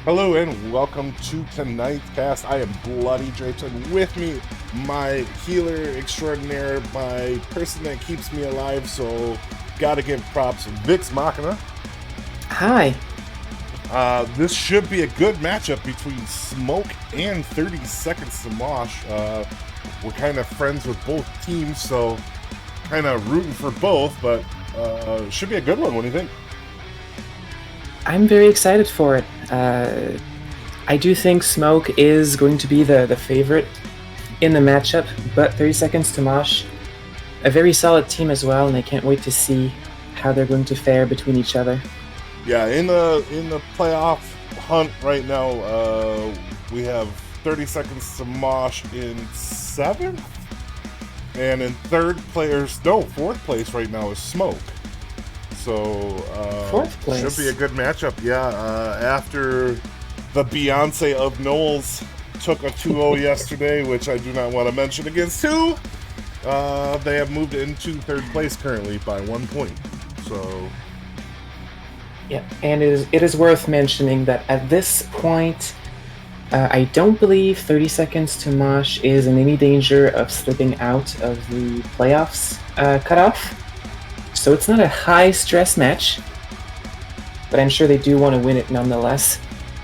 Hello and welcome to tonight's cast. I am Bloody Drayton. With me, my healer extraordinaire, my person that keeps me alive, so gotta give props, Vix Machina. Hi. This should be a good matchup between Smoke and 30 Seconds to Mosh. We're kind of friends with both teams, so kind of rooting for both, but should be a good one. What do you think? I'm very excited for it. I do think Smoke is going to be the favorite in the matchup, but 30 Seconds to Mosh, a very solid team as well, and I can't wait to see how they're going to fare between each other. Yeah, in the playoff hunt right now, we have 30 Seconds to Mosh in 7th, and in fourth place right now is Smoke. So Fourth place. Should be a good matchup. Yeah, after the Beyonce of Knowles took a 2-0 yesterday, which I do not want to mention against who. They have moved into third place currently by 1 point. So yeah, and it is worth mentioning that at this point, I don't believe 30 Seconds to Mosh is in any danger of slipping out of the playoffs cutoff. So it's not a high stress match, but I'm sure they do want to win it nonetheless.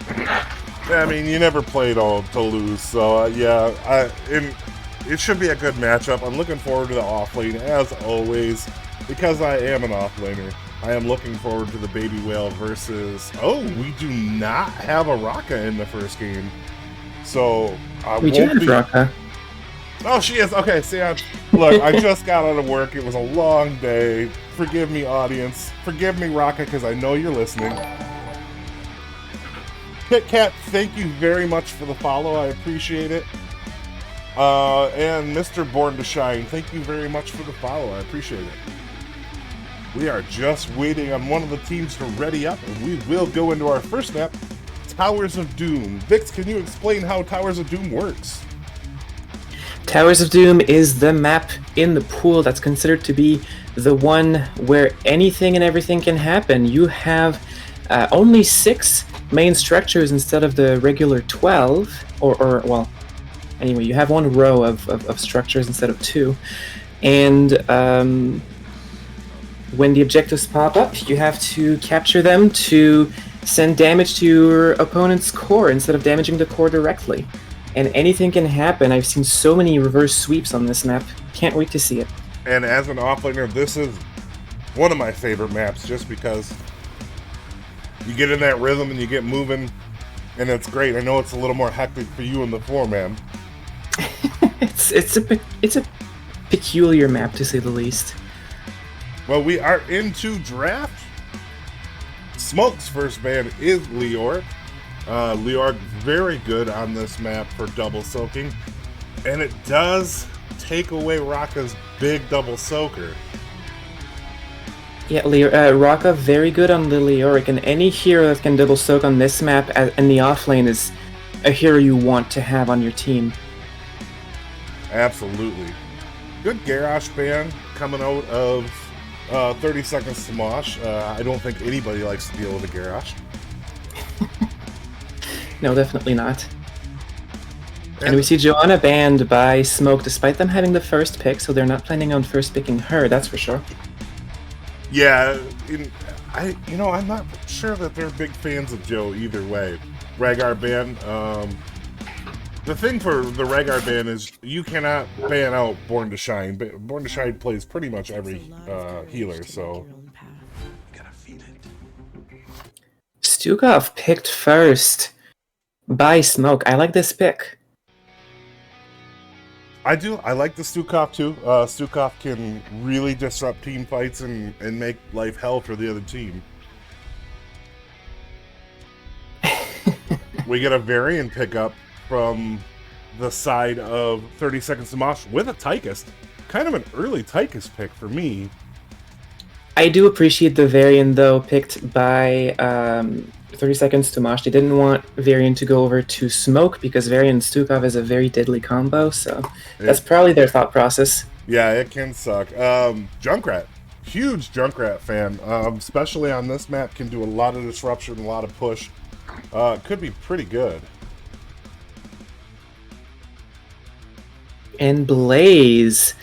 I mean, you never played all to lose, so it should be a good matchup. I'm looking forward to the off lane as always, because I am an off laner. I am looking forward to the Baby Whale versus. Oh, we do not have a Raka in the first game, so we do have Raka. Oh, she is. Okay, see, look, I just got out of work. It was a long day. Forgive me, audience. Forgive me, Raka, because I know you're listening. Kit Kat, thank you very much for the follow. I appreciate it. And Mr. Born to Shine, thank you very much for the follow. I appreciate it. We are just waiting on one of the teams to ready up, and we will go into our first map, Towers of Doom. Vix, can you explain how Towers of Doom works? Towers of Doom is the map in the pool that's considered to be the one where anything and everything can happen. You have only 6 main structures instead of the regular 12, well, anyway, you have one row of structures instead of 2. And when the objectives pop up, you have to capture them to send damage to your opponent's core instead of damaging the core directly. And anything can happen. I've seen so many reverse sweeps on this map. Can't wait to see it. And as an offlaner, this is one of my favorite maps, just because you get in that rhythm and you get moving, and it's great. I know it's a little more hectic for you in the 4-man. It's a peculiar map, to say the least. Well, we are into draft. Smoke's first ban is Leoric. Leoric very good on this map for double soaking, and it does take away Raka's big double soaker. Yeah, Raka very good on the Leoric, and any hero that can double soak on this map in the offlane is a hero you want to have on your team. Absolutely. Good Garrosh ban coming out of 30 Seconds to Mosh. I don't think anybody likes to deal with a Garrosh. No, definitely not. And we see Joanna banned by Smoke, despite them having the first pick, so they're not planning on first picking her, that's for sure. Yeah, I'm not sure that they're big fans of Joe either way. Rhaegar ban, the thing for the Rhaegar ban is you cannot ban out Born to Shine. Born to Shine plays pretty much every healer, so. Stukov picked first by Smoke. I like this pick. I do. I like the Stukov too. Stukov can really disrupt team fights and make life hell for the other team. We get a variant pickup from the side of 30 Seconds to Mosh with a Tychus. Kind of an early Tychus pick for me. I do appreciate the variant, though, picked by 30 Seconds to Mosh. They didn't want variant to go over to Smoke because variant Stukov is a very deadly combo, so that's probably their thought process. Yeah, it can suck. Junkrat. Huge Junkrat fan, especially on this map, can do a lot of disruption, a lot of push. It could be pretty good. And Blaze.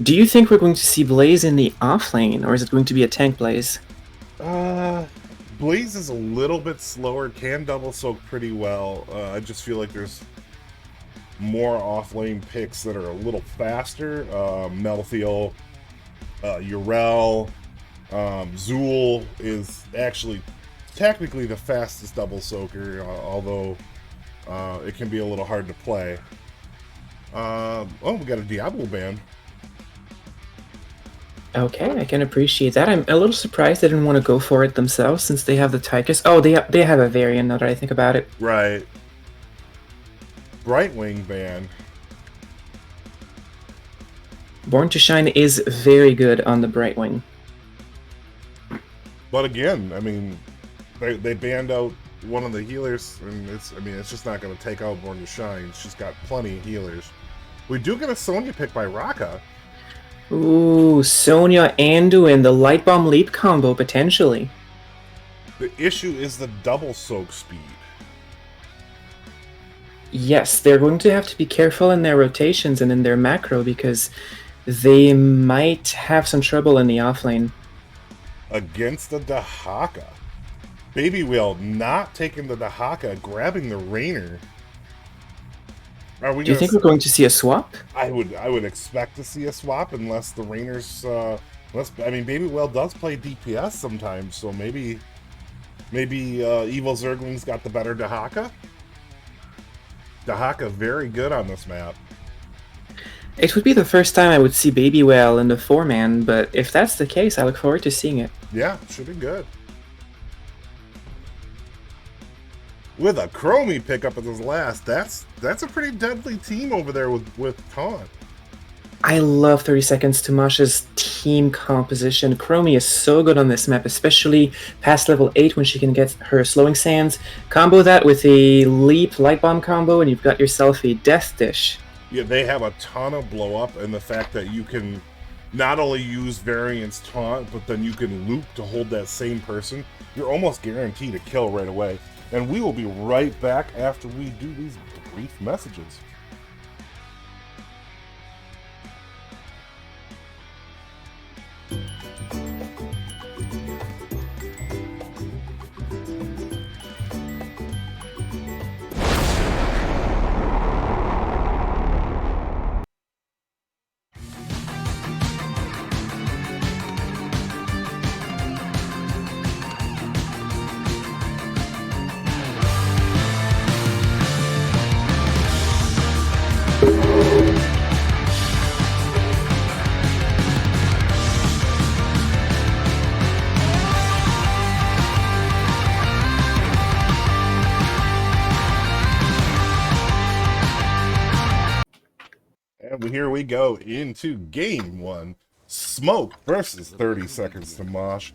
Do you think we're going to see Blaze in the off lane, or is it going to be a tank Blaze? Blaze is a little bit slower, can double soak pretty well. I just feel like there's more off lane picks that are a little faster. Melthiel, Urel, Zool is actually technically the fastest double soaker, although it can be a little hard to play. Oh, we got a Diablo ban. Okay, I can appreciate that. I'm a little surprised they didn't want to go for it themselves since they have the Tychus. Oh, they have a variant now that I think about it. Right. Brightwing ban. Born to Shine is very good on the Brightwing. But again, I mean, they banned out one of the healers, and it's just not going to take out Born to Shine. She's got plenty of healers. We do get a Sonya pick by Raka. Ooh, Sonya Anduin, the Light Bomb Leap combo, potentially. The issue is the double soak speed. Yes, they're going to have to be careful in their rotations and in their macro because they might have some trouble in the offlane. Against the Dahaka. Baby Wheel not taking the Dahaka, grabbing the Rainer. Do you think we're going to see a swap? I would expect to see a swap unless the Rainer's Baby Whale does play DPS sometimes, so maybe Evil Zergling's got the better Dahaka. Dahaka very good on this map. It would be the first time I would see Baby Whale in the 4-man, but if that's the case, I look forward to seeing it. Yeah, should be good. With a Chromie pickup at his last, that's a pretty deadly team over there with Taunt. I love 30 Seconds to Mosh's team composition. Chromie is so good on this map, especially past level 8 when she can get her Slowing Sands. Combo that with a Leap Light Bomb combo and you've got yourself a Death Dish. Yeah, they have a ton of blow up, and the fact that you can not only use Variant's Taunt, but then you can loop to hold that same person, you're almost guaranteed a kill right away. And we will be right back after we do these brief messages. And here we go into game one. Smoke versus 30 Seconds to Mosh.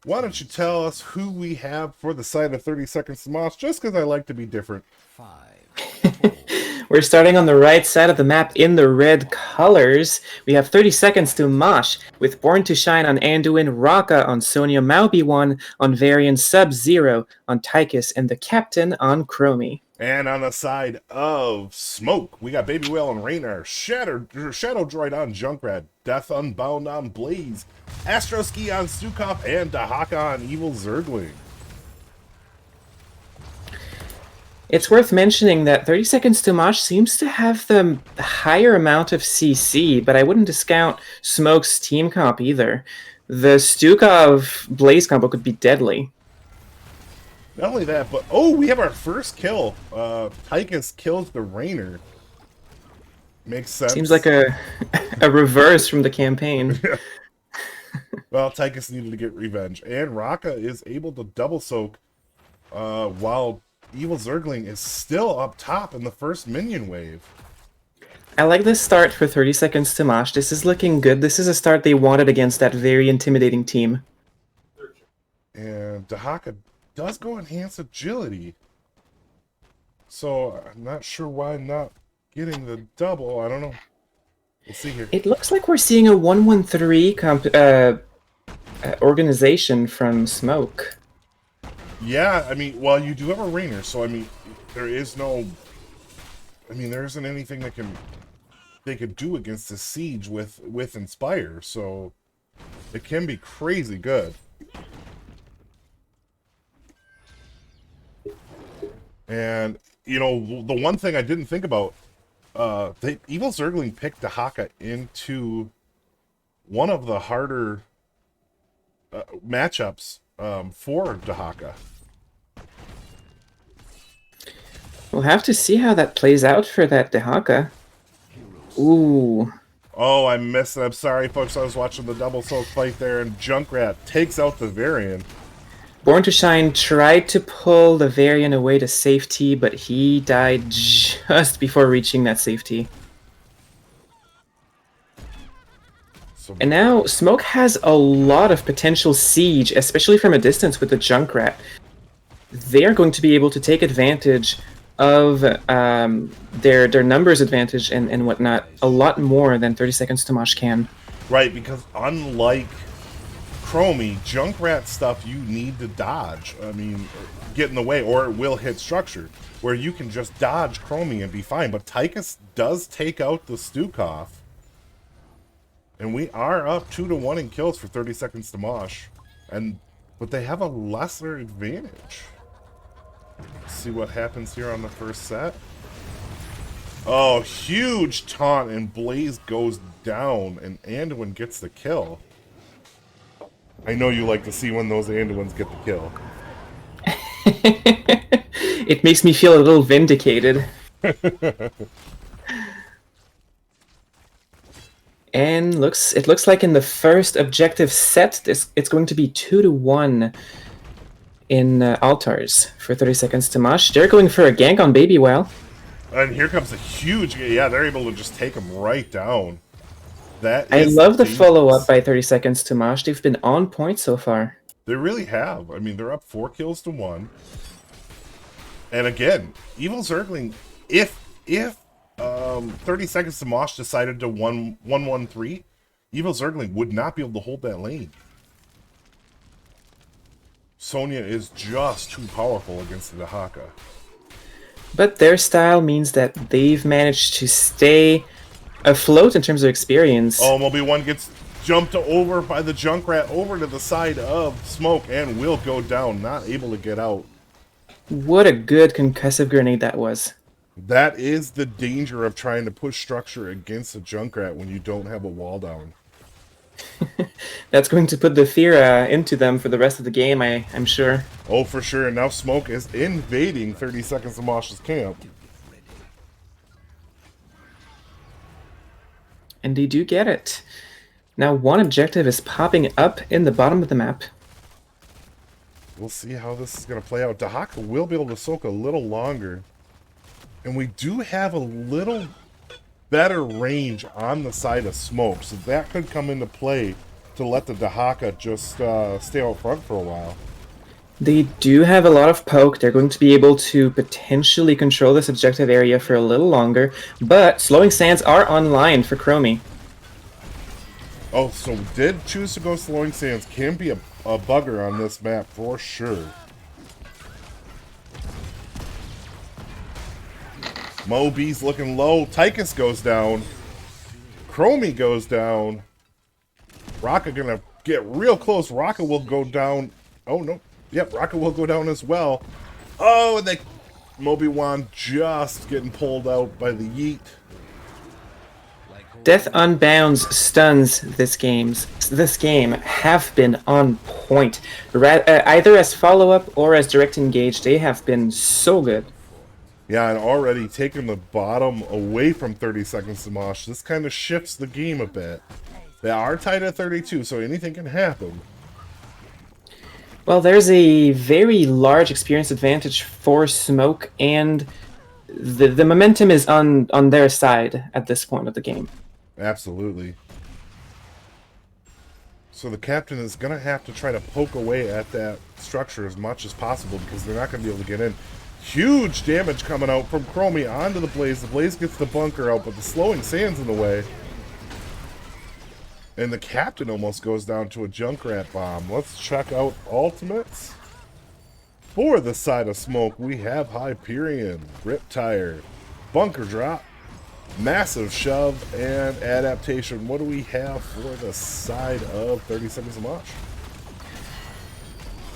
Why don't you tell us who we have for the side of 30 Seconds to Mosh, just because I like to be different. We're starting on the right side of the map in the red colors. We have 30 Seconds to Mosh with Born to Shine on Anduin, Raka on Sonya, Maubi1 on Varian, Sub-Zero on Tychus, and the Captain on Chromie. And on the side of Smoke, we got Baby Whale on Raynor, Shadow Droid on Junkrat, Death Unbound on Blaze, Astroski on Stukov, and Dahaka on Evil Zergling. It's worth mentioning that 30 Seconds to Mosh seems to have the higher amount of CC, but I wouldn't discount Smoke's team comp either. The Stukov Blaze combo could be deadly. Not only that, but oh, we have our first kill. Tychus kills the Rainer. Makes sense. Seems like a reverse from the campaign. Well, Tychus needed to get revenge, and Raka is able to double soak while Evil Zergling is still up top in the first minion wave. I like this start for 30 Seconds to Mosh. This is looking good. This is a start they wanted against that very intimidating team. And Dahaka does go enhance agility. So I'm not sure why not getting the double. I don't know. We'll see here. It looks like we're seeing a 1-1-3 organization from Smoke. Yeah, I mean, well, you do have a Rainer, so I mean, there is no. I mean, there isn't anything they could do against the siege with Inspire, so it can be crazy good. And you know, the one thing I didn't think about, Evil Zergling picked Dahaka into one of the harder matchups for Dahaka. We'll have to see how that plays out for that Dehaka. Ooh. Oh, I missed it. I'm sorry, folks. I was watching the double soak fight there, and Junkrat takes out the Varian. Born to Shine tried to pull the Varian away to safety, but he died just before reaching that safety. So, And now Smoke has a lot of potential siege, especially from a distance with the Junkrat. They are going to be able to take advantage of their numbers advantage and whatnot a lot more than 30 Seconds to Mosh can. right, because unlike Chromie, Junkrat stuff you need to dodge. I mean, get in the way, or it will hit structure. Where you can just dodge Chromie and be fine. But Tychus does take out the Stukov. And we are up 2-1 in kills for 30 Seconds to Mosh. But they have a lesser advantage. Let's see what happens here on the first set. Oh, huge taunt, and Blaze goes down, and Anduin gets the kill. I know you like to see when those Anduins get the kill. It makes me feel a little vindicated. And it looks like in the first objective set, it's going to be 2-1 in altars for 30 Seconds to Mosh. They're going for a gank on Baby Well. And here comes a huge... Yeah, they're able to just take him right down. I love the follow-up by 30 Seconds to Mosh. They've been on point so far. They really have. I mean, they're up 4 kills to 1. And again, Evil Zergling, if 30 Seconds to Mosh decided to 1-1-3, Evil Zergling would not be able to hold that lane. Sonya is just too powerful against the Dahaka. But their style means that they've managed to stay afloat in terms of experience. Oh, Moby-1 gets jumped over by the Junkrat over to the side of Smoke and will go down, not able to get out. What a good concussive grenade that was. That is the danger of trying to push structure against a Junkrat when you don't have a wall down. That's going to put the fear into them for the rest of the game, I'm sure. Oh, for sure. And now Smoke is invading 30 Seconds to Mosh's camp. And they do get it. Now one objective is popping up in the bottom of the map. We'll see how this is going to play out. Dahaka will be able to soak a little longer. And we do have a little better range on the side of Smoke, so that could come into play to let the Dahaka just stay out front for a while. They do have a lot of poke. They're going to be able to potentially control this objective area for a little longer, but Slowing Sands are online for Chromie. Oh, so did choose to go Slowing Sands. Can be a bugger on this map for sure. Moby's looking low. Tychus goes down. Chromie goes down. Raka gonna get real close. Raka will go down. Oh, no. Yep, Raka will go down as well. Oh, and Moby-1 just getting pulled out by the yeet. Death Unbound's stuns this game have been on point. Either as follow-up or as direct engage, they have been so good. Yeah, and already taking the bottom away from 30 Seconds to Mosh. This kind of shifts the game a bit. They are tied at 32, so anything can happen. Well, there's a very large experience advantage for Smoke, and the momentum is on their side at this point of the game. Absolutely. So the captain is going to have to try to poke away at that structure as much as possible because they're not going to be able to get in. Huge damage coming out from Chromie onto the Blaze. The Blaze gets the bunker out, but the Slowing Sands in the way. And the captain almost goes down to a Junkrat bomb. Let's check out ultimates. For the side of smoke, we have Hyperion, Rip Tire, Bunker Drop, Massive Shove, and Adaptation. What do we have for the side of 30 Seconds of Mosh?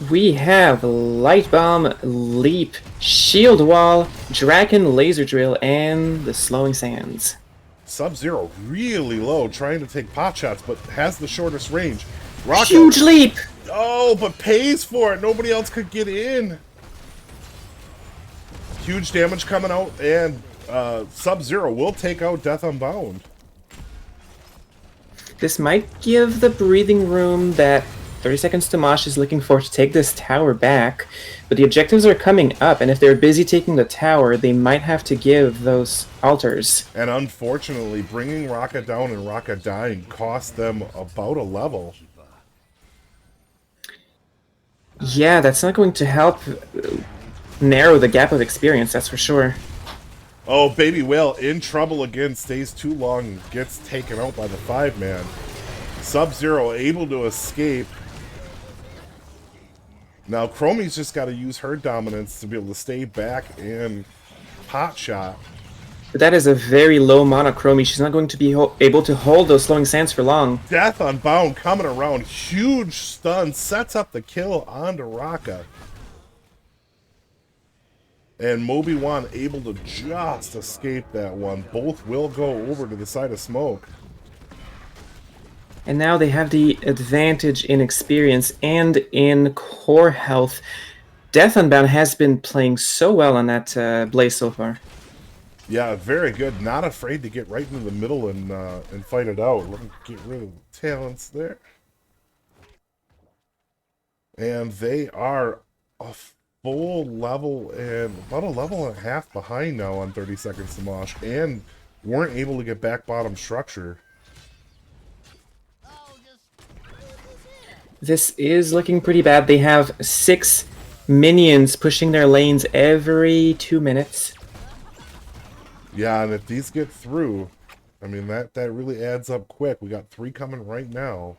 We have Light Bomb, Leap, Shield Wall, Dragon Laser Drill, and the Slowing Sands. Sub-Zero really low, trying to take pot shots, but has the shortest range. Rocket. Huge leap! Oh, but pays for it. Nobody else could get in. Huge damage coming out, and Sub-Zero will take out Death Unbound. This might give the breathing room that 30 Seconds to Mosh is looking for to take this tower back, but the objectives are coming up, and if they're busy taking the tower, they might have to give those altars. And unfortunately, bringing Rocket down and Rocket dying cost them about a level. Yeah, that's not going to help narrow the gap of experience, that's for sure. Oh, Baby Whale in trouble again, stays too long, gets taken out by the 5-man. Sub-Zero able to escape. Now, Chromie's just got to use her dominance to be able to stay back and pot shot. But that is a very low monochrome. She's not going to be able to hold those slowing sands for long. Death Unbound coming around. Huge stun. Sets up the kill onto Raka. And Moby-Wan able to just escape that one. Both will go over to the side of smoke. And now they have the advantage in experience and in core health. Death Unbound has been playing so well on that Blaze so far. Yeah, very good. Not afraid to get right into the middle and fight it out. Let me get rid of the talents there. And they are a full level and about a level and a half behind now on 30 Seconds to Mosh, and weren't able to get back bottom structure. This is looking pretty bad. They have 6 minions pushing their lanes every 2 minutes. Yeah, and if these get through, I mean, that really adds up quick. We got 3 coming right now.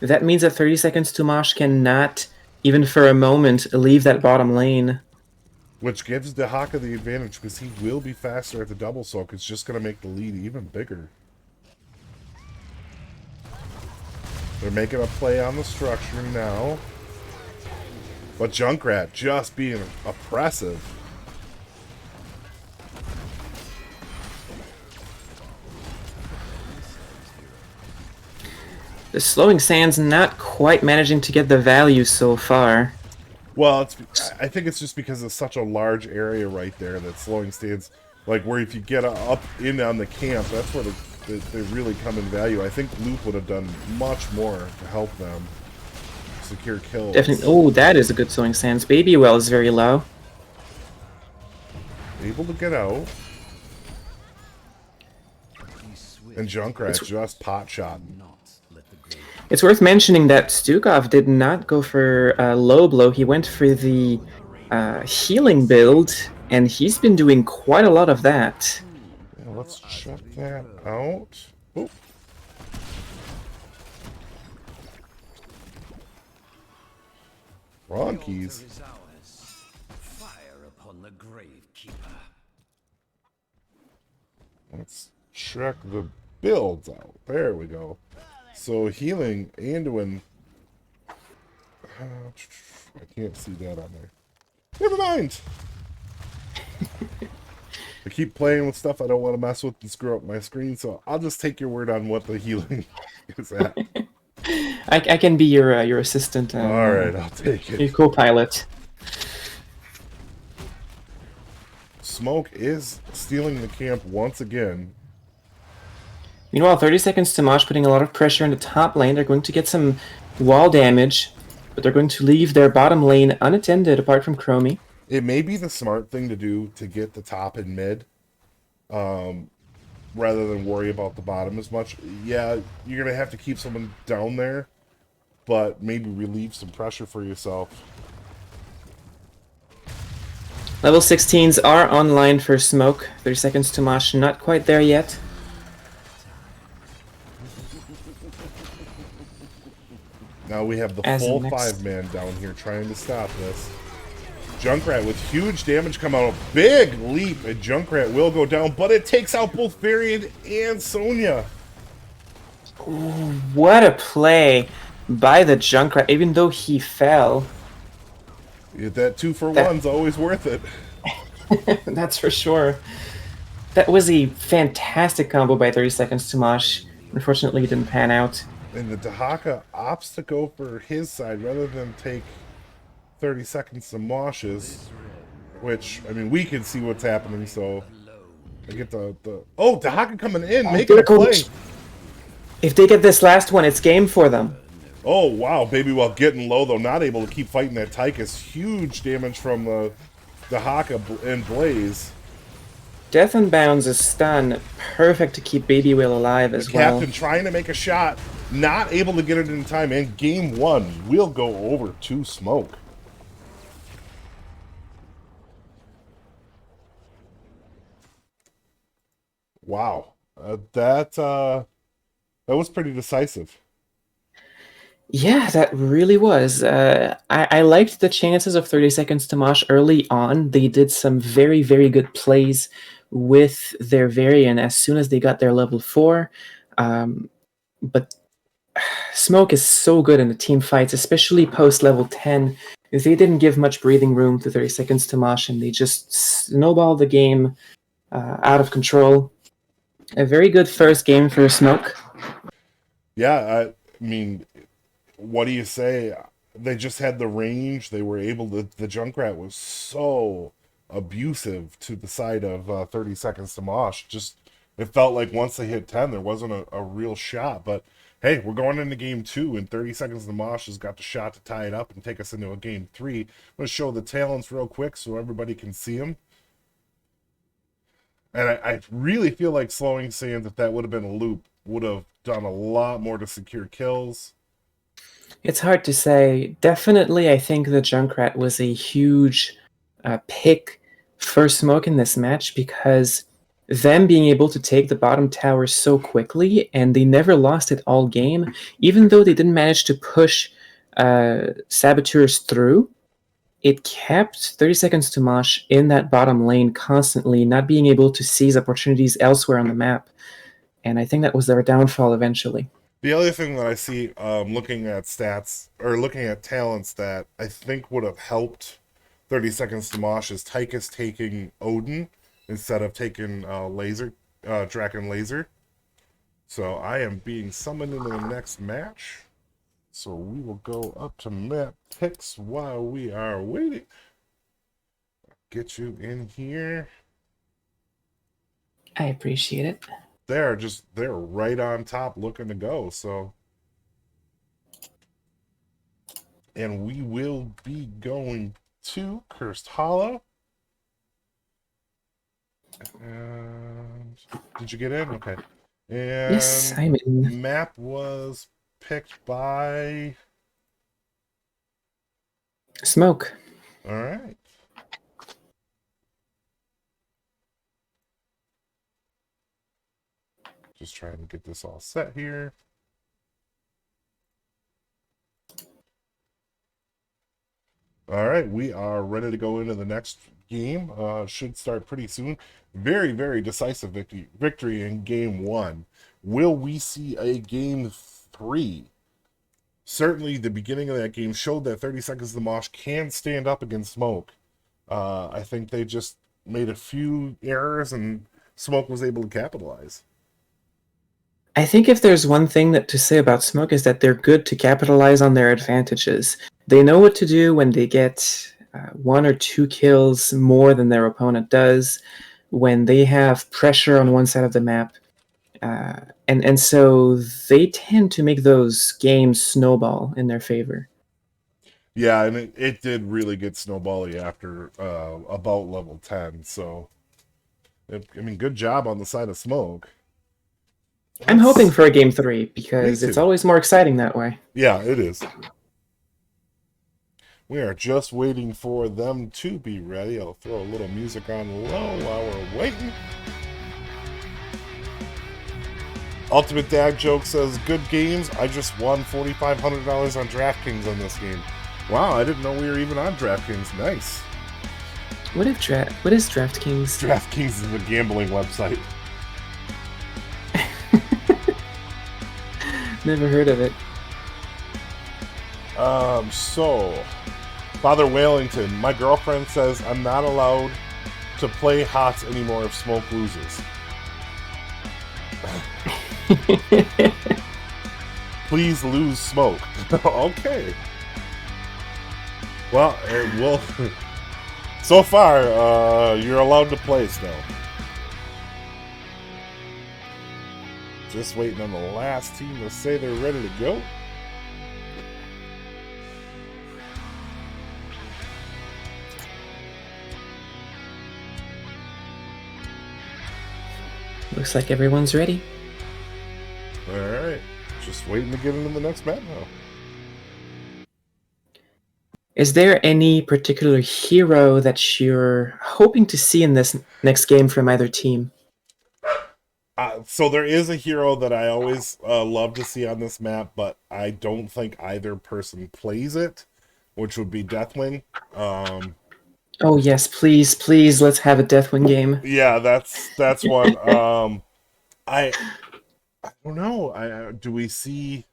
That means that 30 Seconds to Mosh cannot, even for a moment, leave that bottom lane. Which gives Dehaka the advantage, because he will be faster at the double soak. It's just going to make the lead even bigger. They're making a play on the structure now. But Junkrat just being oppressive. The slowing sands not quite managing to get the value so far. Well, I think it's just because it's such a large area right there that slowing stands, like where if you get up in on the camp, that's where they really come in value. I think Loop would have done much more to help them secure kills. Definitely. Oh, that is a good slowing sands. Baby Well is very low. Able to get out. And Junkrat just pot shot. It's worth mentioning that Stukov did not go for a low blow. He went for the healing build, and he's been doing quite a lot of that. Yeah, let's check that out. Oh. Wrong keys. Let's check the builds out. There we go. So healing, Anduin. I can't see that on there. Never mind. I keep playing with stuff I don't want to mess with and screw up my screen, so I'll just take your word on what the healing is at. I can be your assistant. All right, I'll take it. Your co-pilot. Smoke is stealing the camp once again. Meanwhile, 30 Seconds to Mosh putting a lot of pressure in the top lane. They're going to get some wall damage, but they're going to leave their bottom lane unattended apart from Chromie. It may be the smart thing to do to get the top and mid, rather than worry about the bottom as much. Yeah, you're going to have to keep someone down there, but maybe relieve some pressure for yourself. Level 16s are online for Smoke. 30 Seconds to Mosh not quite there yet. Now we have the full 5-man down here trying to stop this. Junkrat with huge damage come out. A big leap, and Junkrat will go down, but it takes out both Varian and Sonya. What a play by the Junkrat, even though he fell. That 2-for-1's always worth it. That's for sure. That was a fantastic combo by 30 Seconds to Mosh. Unfortunately, it didn't pan out. And the Dahaka opts to go for his side rather than take 30 Seconds to Mosh's. Which, I mean, we can see what's happening, so I get the oh, Dahaka coming in, making a play. If they get this last one, it's game for them. Oh, wow, Baby while getting low, though, not able to keep fighting that Tychus. Huge damage from the Dahaka and Blaze. Death and Bounds is stun, perfect to keep Baby Whale alive as well. Captain trying to make a shot, not able to get it in time, and game one will go over to Smoke. Wow, that was pretty decisive. Yeah, that really was. I liked the chances of 30 Seconds to Mosh early on. They did some very, very good plays with their Varian as soon as they got their level 4. But Smoke is so good in the team fights, especially post level 10. They didn't give much breathing room to 30 Seconds to Mosh, and they just snowballed the game out of control. A very good first game for Smoke. Yeah, I mean, what do you say? They just had the range. They were able to. The Junkrat was so abusive to the side of 30 Seconds to Mosh. Just, it felt like once they hit 10, there wasn't a real shot. But hey, we're going into game 2, and 30 Seconds to Mosh has got the shot to tie it up and take us into a game 3. I'm going to show the talents real quick so everybody can see them. And I really feel like Slowing Sands, if that would have been a loop, would have done a lot more to secure kills. It's hard to say. Definitely, I think the Junkrat was a huge pick for Smoke in this match because them being able to take the bottom tower so quickly, and they never lost it all game, even though they didn't manage to push Saboteurs through. It kept 30 Seconds to Mosh in that bottom lane constantly, not being able to seize opportunities elsewhere on the map. And I think that was their downfall eventually. The other thing that I see looking at stats, or looking at talents that I think would have helped 30 Seconds to Mosh is Tychus taking Odin instead of taking Draken Laser. So I am being summoned into the next match. So we will go up to map picks while we are waiting. Get you in here. I appreciate it. They're right on top looking to go, so. And we will be going to Cursed Hollow. Did you get in? Okay. And yes, I'm in. Map was picked by Smoke. All right. Just trying to get this all set here. All right, we are ready to go into the next game. Should start pretty soon. Very, very decisive victory in game 1. Will we see a game 3? Certainly, the beginning of that game showed that 30 Seconds to Mosh can stand up against Smoke. I think they just made a few errors, and Smoke was able to capitalize. I think if there's one thing to say about Smoke is that they're good to capitalize on their advantages. They know what to do when they get 1 or 2 kills more than their opponent does, when they have pressure on one side of the map. And so they tend to make those games snowball in their favor. Yeah, and it did really get snowbally after about level 10. So, I mean, good job on the side of Smoke. I'm hoping for a game 3 because it's always more exciting that way. Yeah, it is. We are just waiting for them to be ready. I'll throw a little music on low while we're waiting. Ultimate Dad Joke says, good games. I just won $4,500 on DraftKings on this game. Wow, I didn't know we were even on DraftKings. Nice. What is DraftKings? DraftKings is a gambling website. Never heard of it. So, Father Wellington, my girlfriend says I'm not allowed to play HOTS anymore if Smoke loses. Please lose Smoke. Okay. Well, it will. So far, you're allowed to play still. Just waiting on the last team to say they're ready to go. Looks like everyone's ready. Alright. Just waiting to get into the next map now. Is there any particular hero that you're hoping to see in this next game from either team? So there is a hero that I always love to see on this map, but I don't think either person plays it, which would be Deathwing. Oh yes, please, let's have a Deathwing game. Yeah, that's one. I don't know. Do we see?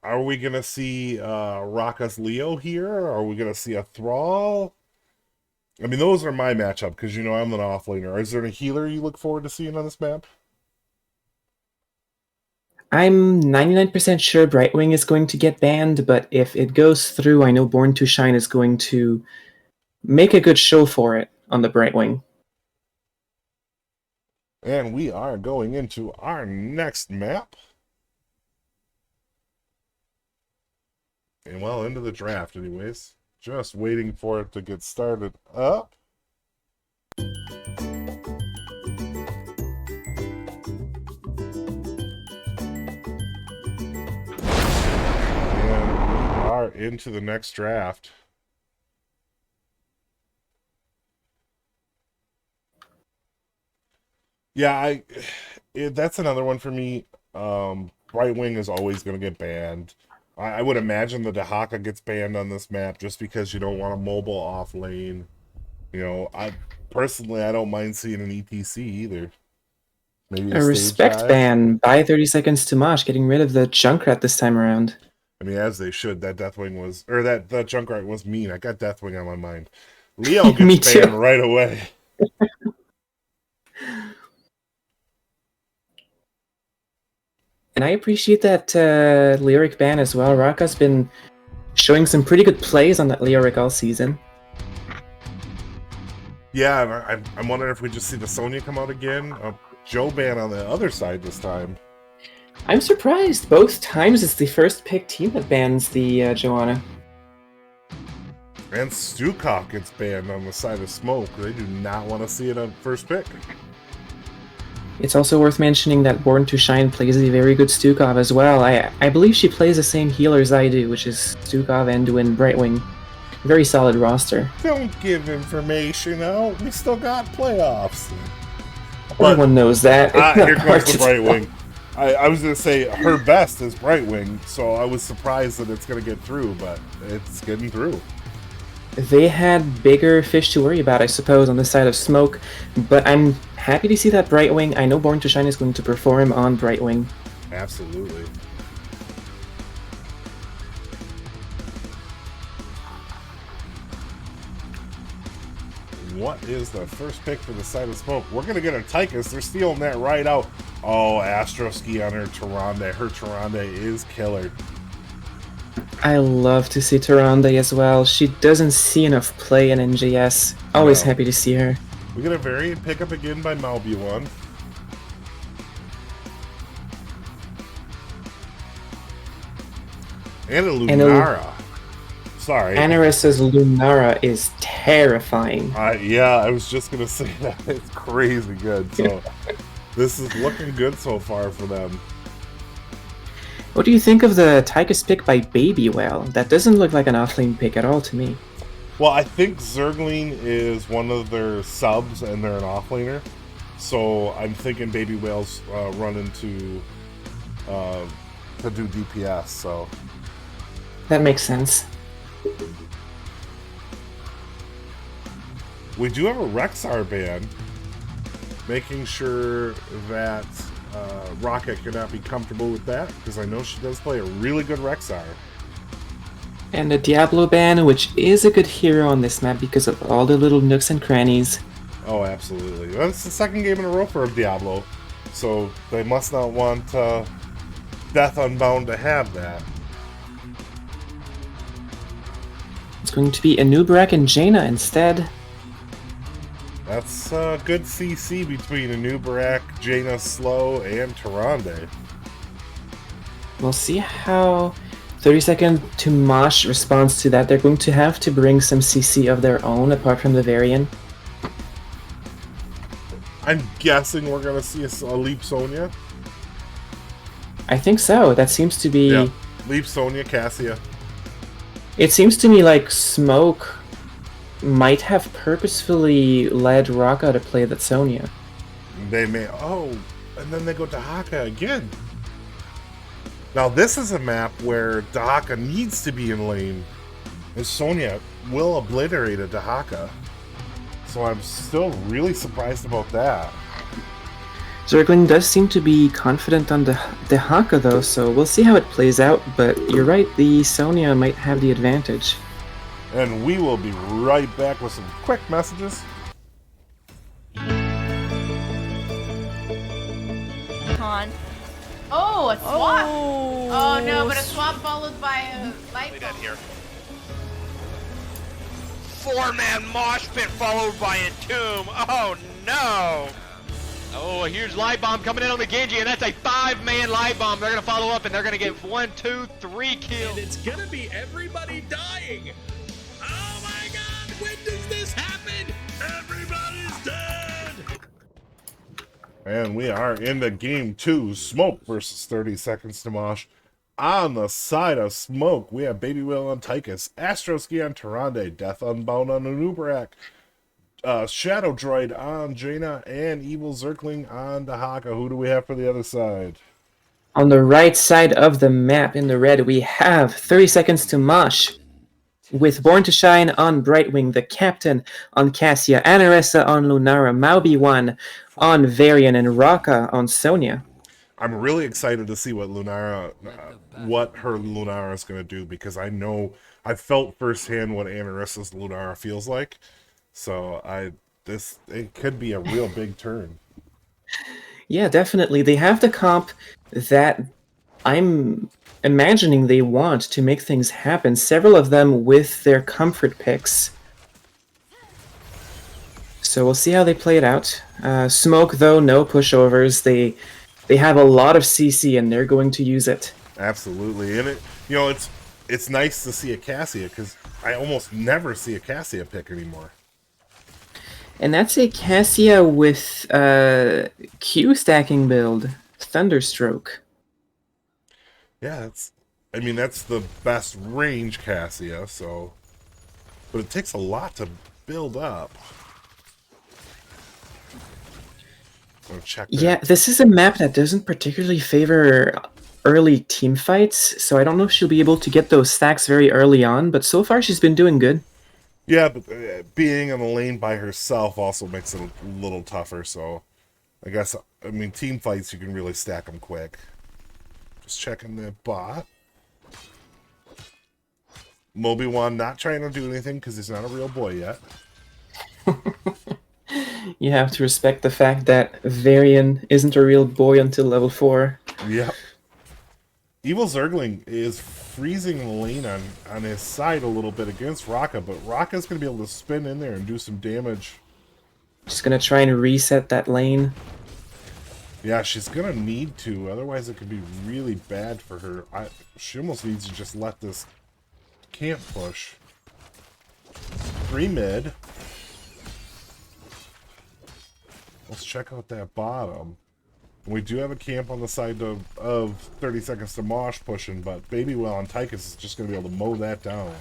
Are we gonna see Raka's Leo here? Are we gonna see a Thrall? I mean, those are my matchup because I'm an offlaner. Is there a healer you look forward to seeing on this map? I'm 99% sure Brightwing is going to get banned, but if it goes through, I know Born to Shine is going to make a good show for it on the Brightwing. And we are going into our next map. And well, into the draft anyways. Just waiting for it to get started up. And we are into the next draft. Yeah, that's another one for me. Brightwing is always going to get banned. I would imagine the Dehaka gets banned on this map just because you don't want a mobile off lane. I don't mind seeing an ETC either. Maybe a respect dive. ban. Buy 30 seconds to Mosh, getting rid of the Junkrat this time around. I mean, as they should. That Deathwing was, or that Junkrat was mean. I got Deathwing on my mind. Leo gets banned right away. And I appreciate that Lyric ban as well. Raka's been showing some pretty good plays on that Lyric all season. Yeah, I'm wondering if we just see the Sonya come out again. Joe ban on the other side this time. I'm surprised. Both times it's the first pick team that bans the Joanna. And Stukov gets banned on the side of Smoke. They do not want to see it on first pick. It's also worth mentioning that Born to Shine plays a very good Stukov as well. I believe she plays the same healer as I do, which is Stukov, Anduin, Brightwing. Very solid roster. Don't give information out. We still got playoffs. Everyone knows that. Here comes the Brightwing. I was going to say her best is Brightwing, so I was surprised that it's going to get through, but it's getting through. They had bigger fish to worry about, I suppose, on the side of Smoke, but I'm happy to see that Brightwing. I know Born to Shine is going to perform on Brightwing. Absolutely. What is the first pick for the side of Smoke? We're going to get a Tychus. They're stealing that right out. Oh, Astroski on her Tyrande. Her Tyrande is killer. I love to see Tyrande as well. She doesn't see enough play in NJS. Always happy to see her. We get a variant pickup again by Malbuon. And a Lunara. Sorry. Anaris's Lunara is terrifying. Yeah, I was just going to say that. It's crazy good. So this is looking good so far for them. What do you think of the Tychus pick by Baby Whale? That doesn't look like an offlane pick at all to me. Well, I think Zergling is one of their subs and they're an offlaner. So I'm thinking Baby Whale's running to do DPS. So that makes sense. We do have a Rexar ban, making sure that Rocket cannot be comfortable with that, because I know she does play a really good Rexar. And the Diablo ban, which is a good hero on this map because of all the little nooks and crannies. Oh, absolutely. That's the second game in a row for Diablo, so they must not want Death Unbound to have that. It's going to be Anubarak and Jaina instead. That's good CC between Anubarak, Jaina Slow, and Tyrande. We'll see how 30-second to Mosh responds to that. They're going to have to bring some CC of their own apart from the Varian. I'm guessing we're going to see a Leap Sonya. I think so. That seems to be... Yeah, Leap Sonya, Cassia. It seems to me like Smoke might have purposefully led Raka to play that Sonya. They may... Oh, and then they go Dahaka again. Now this is a map where Dahaka needs to be in lane, and Sonya will obliterate a Dahaka. So I'm still really surprised about that. Zergling does seem to be confident on the Haka though, so we'll see how it plays out, but you're right, the Sonya might have the advantage. And we will be right back with some quick messages. Oh, a swap! Oh no, but a swap followed by a light bulb. Here. 4-man mosh pit followed by a tomb. Oh no! Oh, a huge light bomb coming in on the Genji, and that's a 5-man light bomb. They're gonna follow up, and they're gonna get 1, 2, 3 kills. And it's gonna be everybody dying. Oh my God! When does this happen? Everybody's dead. And we are into game 2, Smoke versus 30 Seconds to Mosh. On the side of Smoke, we have Baby Whale on Tychus, Astroski on Tyrande, Death Unbound on Anubarak, Shadow Droid on Jaina, and Evil Zergling on Dahaka. Who do we have for the other side? On the right side of the map in the red, we have 30 Seconds to Mosh, with Born to Shine on Brightwing, the Captain on Cassia, Anaressa on Lunara, Maubi1 on Varian, and Raka on Sonya. I'm really excited to see what what her Lunara is going to do, because I know I felt firsthand what Anaressa's Lunara feels like. So it could be a real big turn. Yeah, definitely. They have the comp that I'm imagining they want to make things happen. Several of them with their comfort picks. So we'll see how they play it out. Smoke, though, no pushovers. They have a lot of CC, and they're going to use it. Absolutely, and it's nice to see a Cassia, because I almost never see a Cassia pick anymore. And that's a Cassia with Q stacking build, Thunderstroke. Yeah, that's the best range Cassia. So, but it takes a lot to build up. Check that. Yeah, this is a map that doesn't particularly favor early team fights, so I don't know if she'll be able to get those stacks very early on, but so far she's been doing good. Yeah, but being in the lane by herself also makes it a little tougher, so I guess, team fights, you can really stack them quick. Just checking the bot. Mobi1 not trying to do anything because he's not a real boy yet. You have to respect the fact that Varian isn't a real boy until level 4. Yep. Evil Zergling is freezing the lane on his side a little bit against Raka, but Raka's going to be able to spin in there and do some damage. She's going to try and reset that lane. Yeah, she's going to need to, otherwise it could be really bad for her. She almost needs to just let this camp push. 3 mid. Let's check out that bottom. We do have a camp on the side of 30 Seconds to Mosh pushing, but Baby Whale on Tychus is just going to be able to mow that down.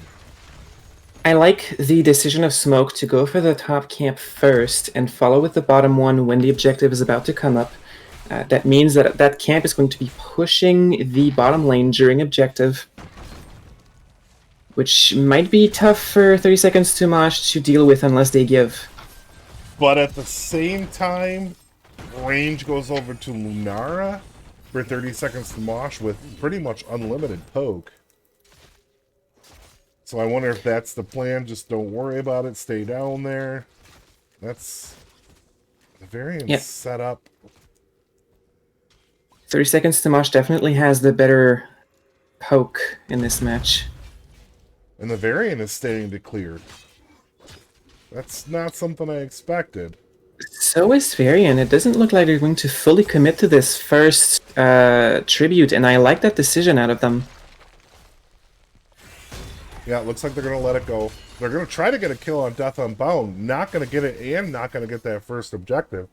I like the decision of Smoke to go for the top camp first and follow with the bottom one when the objective is about to come up. That means that that camp is going to be pushing the bottom lane during objective, which might be tough for 30 Seconds to Mosh to deal with unless they give. But at the same time, range goes over to Lunara for 30 seconds to Mosh with pretty much unlimited poke. So I wonder if that's the plan. Just don't worry about it. Stay down there. That's the variant set up. 30 seconds to Mosh definitely has the better poke in this match. And the variant is staying to clear. That's not something I expected. So is Varian. It doesn't look like they're going to fully commit to this first tribute, and I like that decision out of them. Yeah, it looks like they're going to let it go. They're going to try to get a kill on Death Unbound. Not going to get it and not going to get that first objective.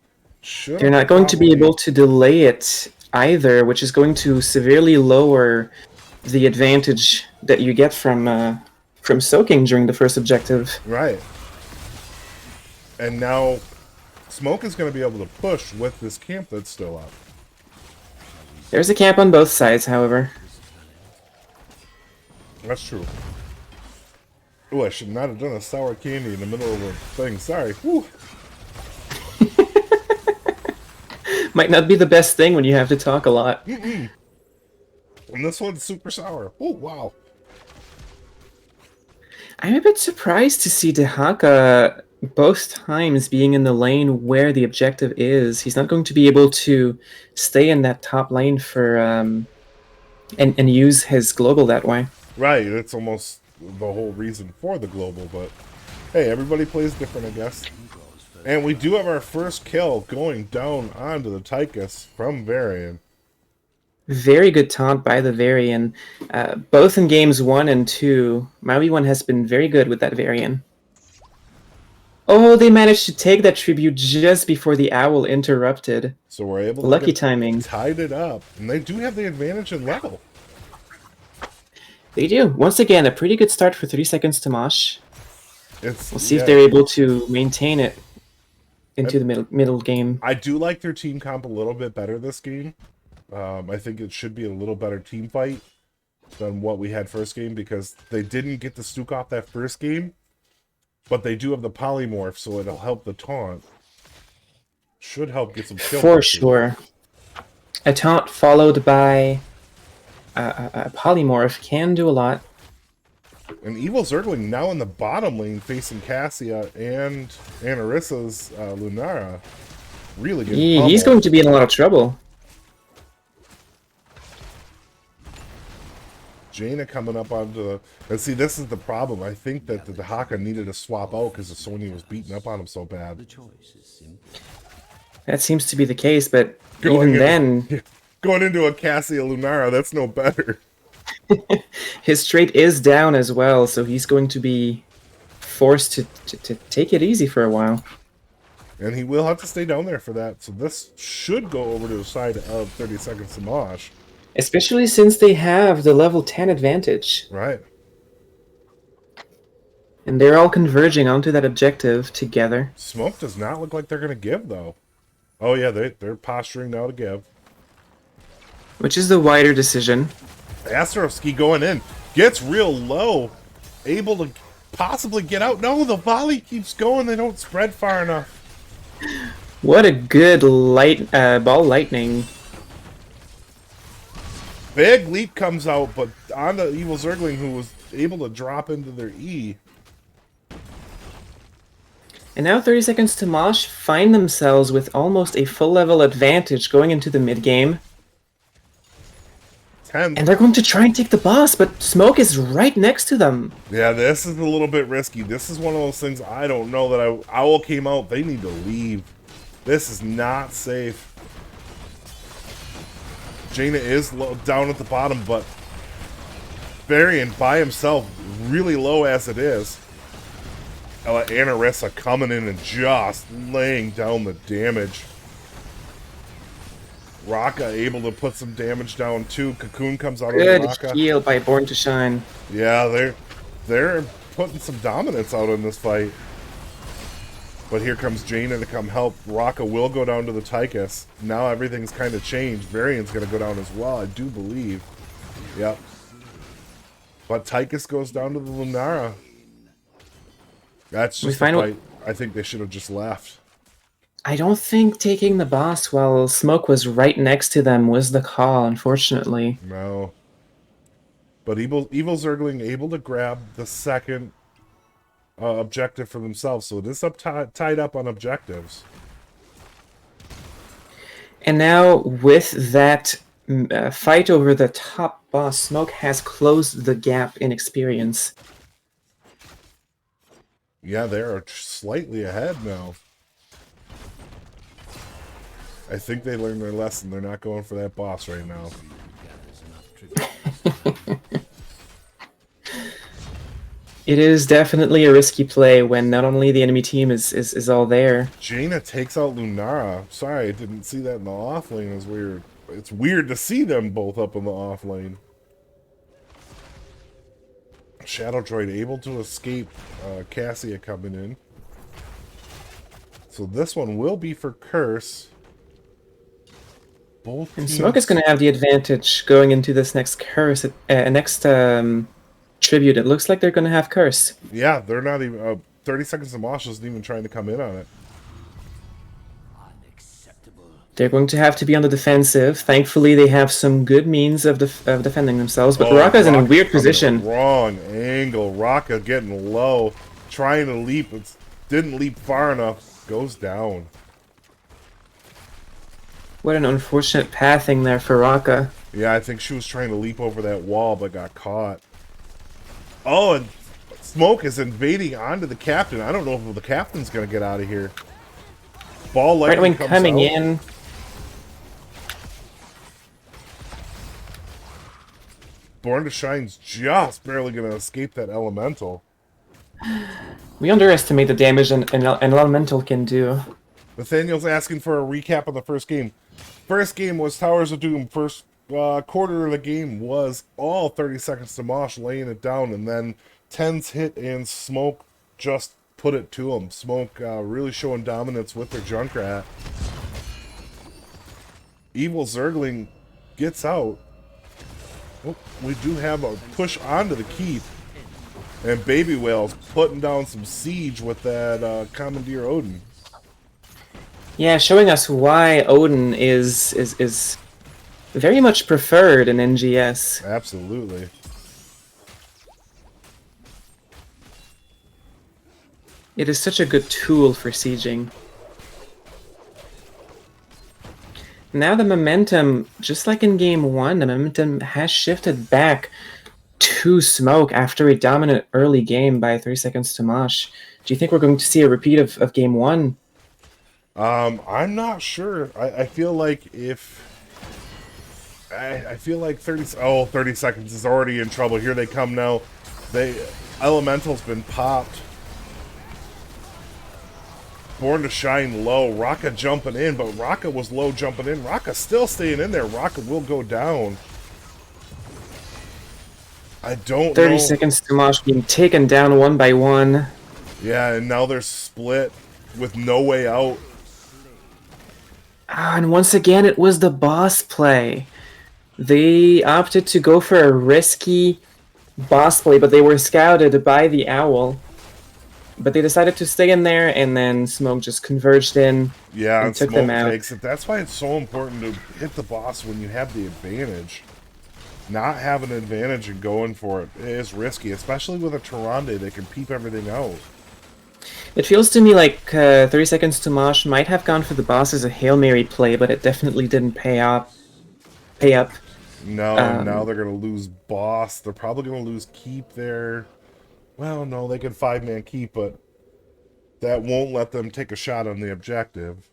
They're not going to be able to delay it either, which is going to severely lower the advantage that you get from soaking during the first objective. Right. And now Smoke is going to be able to push with this camp that's still up. There's a camp on both sides, however. That's true. Oh, I should not have done a sour candy in the middle of a thing. Sorry. Whew. Might not be the best thing when you have to talk a lot. And this one's super sour. Oh, wow. I'm a bit surprised to see Dehaka both times being in the lane where the objective is. He's not going to be able to stay in that top lane for and use his global that way. Right, it's almost the whole reason for the global, but hey, everybody plays different, I guess. And we do have our first kill going down onto the Tychus from Varian. Very good taunt by the Varian. Both in games 1 and 2, Maui 1 has been very good with that Varian. Oh, they managed to take that tribute just before the owl interrupted. So we're able to Lucky timing. tied it up. And they do have the advantage in level. They do. Once again, a pretty good start for 30 seconds to Mosh. We'll see if yeah. they're able to maintain it into the middle game. I do like their team comp a little bit better this game. I think it should be a little better team fight than what we had first game because they didn't get the Stuke off that first game, but they do have the polymorph, so it'll help the taunt. Should help get some kill. For sure. A taunt followed by a polymorph can do a lot. And Evil Zergling now in the bottom lane facing Cassia and Arissa's Lunara. Really good. He's going to be in a lot of trouble. Jaina coming up onto the... And see, this is the problem. I think that the Haka needed to swap out because the Sony was beating up on him so bad. That seems to be the case, but even then... Going into a Cassia Lunara, that's no better. His trait is down as well, so he's going to be forced to take it easy for a while. And he will have to stay down there for that. So this should go over to the side of 30 Seconds to Mosh. Especially since they have the level 10 advantage. Right. And they're all converging onto that objective together. Smoke does not look like they're going to give, though. Oh, yeah, they're posturing now to give. Which is the wider decision. Astarovsky going in. Gets real low. Able to possibly get out. No, the volley keeps going. They don't spread far enough. What a good ball lightning. Big leap comes out, but on the Evil Zergling, who was able to drop into their E. And now 30 Seconds to Mosh find themselves with almost a full level advantage going into the mid game. And they're going to try and take the boss, but Smoke is right next to them. Yeah, this is a little bit risky. This is one of those things I don't know that Owl came out. They need to leave. This is not safe. Jaina is down at the bottom, but Varian by himself, really low as it is. Anarissa coming in and just laying down the damage. Raka able to put some damage down too. Cocoon comes out Good of Raka. heal by Born to Shine. Yeah, they're putting some dominance out in this fight. But here comes Jaina to come help. Raka will go down to the Tychus. Now everything's kind of changed. Varian's going to go down as well, I do believe. Yep. But Tychus goes down to the Lunara. That's just a fight. I think they should have just left. I don't think taking the boss while Smoke was right next to them was the call, unfortunately. No. But Evil Zergling able to grab the second objective for themselves, so it is tied up on objectives. And now, with that fight over the top boss, Smoke has closed the gap in experience. Yeah, they're slightly ahead now. I think they learned their lesson. They're not going for that boss right now. It is definitely a risky play when not only the enemy team is all there. Jaina takes out Lunara. Sorry, I didn't see that in the off lane. It was weird. It's weird to see them both up in the off lane. Shadow Droid able to escape Cassia coming in. So this one will be for Curse. Both And teams... Smoke is going to have the advantage going into this next curse, tribute. It looks like they're going to have Curse. Yeah, they're not even... 30 Seconds to Mosh isn't even trying to come in on it. They're going to have to be on the defensive. Thankfully, they have some good means of defending themselves. But Raka's in a weird position. Wrong angle. Raka getting low. Trying to leap. It didn't leap far enough. Goes down. What an unfortunate pathing there for Raka. Yeah, I think she was trying to leap over that wall, but got caught. Oh, and Smoke is invading onto the captain. I don't know if the captain's going to get out of here. Ball lightning Right wing comes coming out. in. Born to Shine's just barely going to escape that elemental. We underestimate the damage an elemental can do. Nathaniel's asking for a recap of the first game. First game was Towers of Doom. First quarter of the game was all 30 Seconds to Mosh laying it down, and then Tens hit and Smoke just put it to him. Smoke really showing dominance with their Junkrat. Evil Zergling gets out. Oh, we do have a push onto the keep. And Baby Whale's putting down some siege with that Commandeer Odin. Yeah, showing us why Odin is very much preferred in NGS. Absolutely. It is such a good tool for sieging. Now the momentum, just like in game 1, the momentum has shifted back to Smoke after a dominant early game by 3 seconds to Mosh. Do you think we're going to see a repeat of game 1? I'm not sure. I feel like if... I feel like 30 seconds is already in trouble. Here they come now. Elemental's been popped. Born to Shine low. Raka jumping in, but Raka was low jumping in. Raka still staying in there. Raka will go down. I don't 30 know. seconds to Mosh being taken down one by one. Yeah, and now they're split with no way out. And once again, it was the boss play. They opted to go for a risky boss play, but they were scouted by the owl. But they decided to stay in there, and then Smoke just converged in and took them out. Takes it. That's why it's so important to hit the boss when you have the advantage. Not having an advantage and going for it is risky, especially with a Tyrande that can peep everything out. It feels to me like 30 seconds to Mosh might have gone for the boss as a Hail Mary play, but it definitely didn't pay up. No, now they're going to lose boss. They're probably going to lose keep there. Well, no, they can 5-man keep, but that won't let them take a shot on the objective.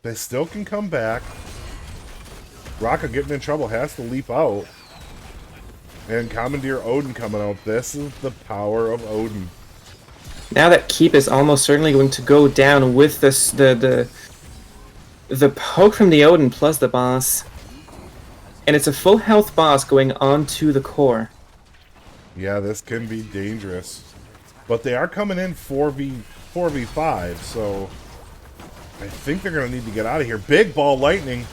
They still can come back. Raka getting in trouble, has to leap out. And Commandeer Odin coming out. This is the power of Odin. Now that keep is almost certainly going to go down with this, the poke from the Odin plus the boss. And it's a full health boss going onto the core. Yeah, this can be dangerous. But they are coming in 4v5, so I think they're going to need to get out of here. Big Ball Lightning